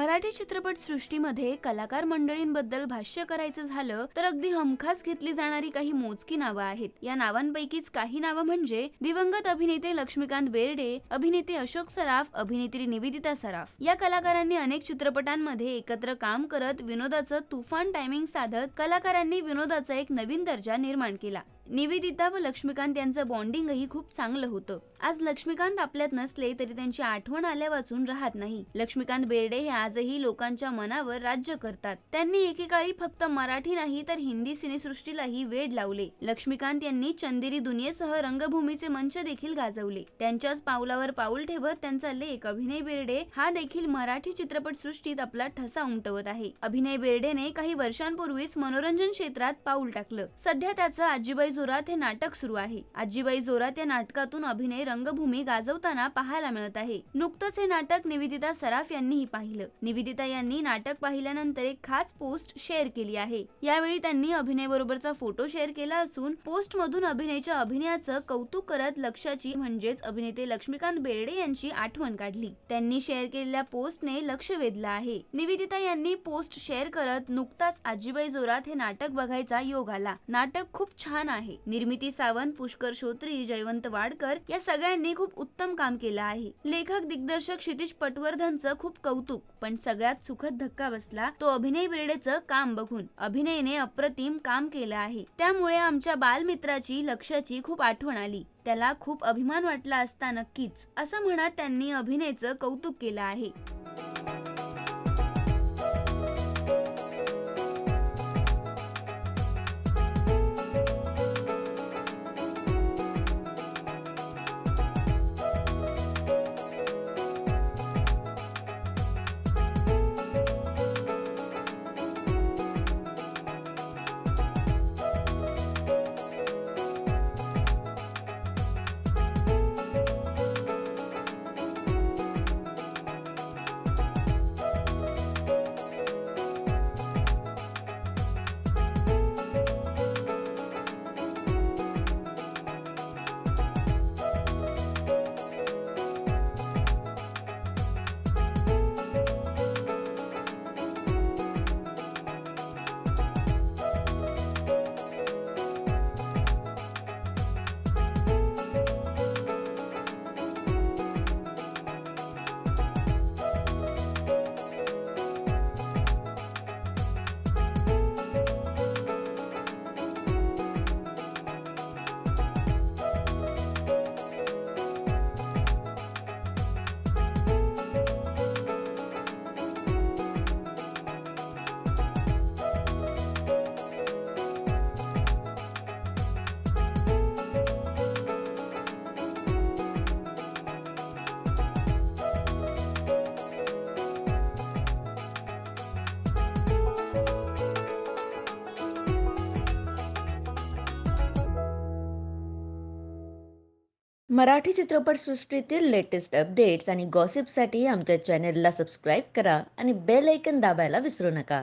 मराठी चित्रपट सृष्टीमध्ये कलाकार मंडळींबद्दल भाष्य करायचं झालं तर अगदी हमखास घेतली जाणारी काही मोजकी नावं आहेत। या नावांपैकीच काही नावं म्हणजे दिवंगत अभिनेते लक्ष्मीकांत बेर्डे, अभिनेते अशोक सराफ, अभिनेत्री निवेदिता सराफ। या कलाकारांनी अनेक चित्रपटांमध्ये एकत्र काम करत विनोदाचं तुफान टायमिंग साधत कलाकारांनी विनोदाचा एक नवीन दर्जा निर्माण केला। निवेदिता व लक्ष्मीकांत यांचं बॉन्डिंगही खूप चांगलं होतं। आज लक्ष्मीकांत आपल्यात नसले तरी त्यांची आठवण आल्या वाचून राहत नाही। लक्ष्मीकांत बेर्डे हे आजही लोकांच्या मनावर राज्य करतात। त्यांनी एकेकाळी फक्त मराठी नाही तर हिंदी सिनेसृष्टीलाही वेड लावले। लक्ष्मीकांत यांनी चंदेरी दुनियेसह रंगभूमीचे मंच देखील गाजवले। त्यांच्याच पावलावर पाऊल ठेवत त्यांचा लेक अभिनय बेर्डे हा देखील मराठी चित्रपट सृष्टीत आपला ठसा उमटवत आहे। अभिनय बेर्डेने काही वर्षांपूर्वीच मनोरंजन क्षेत्रात पाऊल टाकलं। सध्या त्याचं आजीबाई जोरात हे नाटक सुरू आहे। आजीबाई जोरात या नाटकातून अभिनय रंगभूमी गाजवताना पाहायला मिळत आहे। नुकतंच हे नाटक निवेदिता सराफ यांनीही पाहिलं। निवेदिता यांनी नाटक पाहिल्यानंतर एक खास पोस्ट शेअर केली आहे। यावेळी त्यांनी अभिनय बरोबरचा फोटो शेअर केला असून पोस्ट मधून अभिनयाच्या अभिनयाचं कौतुक करत लक्षाची म्हणजेच अभिनेते लक्ष्मीकांत बेर्डे यांची आठवण काढली। त्यांनी शेअर केलेल्या पोस्टने लक्ष वेधलं आहे। निवेदिता यांनी पोस्ट शेअर करत नुकताच आजीबाई जोरात हे नाटक बघायचा योग आला। नाटक खूप छान आहे। निर्मिती सावंत, पुष्कर श्रोत्री, जयवंत वाडकर या सगळ्यांनी खूप उत्तम काम केलं आहे। लेखक दिग्दर्शक क्षितिज पटवर्धनचं खूप कौतुक, पण सगळ्यात सुखद धक्का बसला तो अभिनय बेर्डेचं काम बघून। अभिनयने अप्रतिम काम केलं आहे, त्यामुळे आमच्या बालमित्राची लक्षाची खूप आठवण आली। त्याला खूप अभिमान वाटला असता नक्कीच, असं म्हणत त्यांनी अभिनयचं कौतुक केलं आहे। मराठी चित्रपटसृष्टीतील लेटेस्ट अपडेट्स आणि गॉसिपसाठी आमच्या चॅनेलला सबस्क्राईब करा आणि बेल ऐकन दाबायला विसरू नका।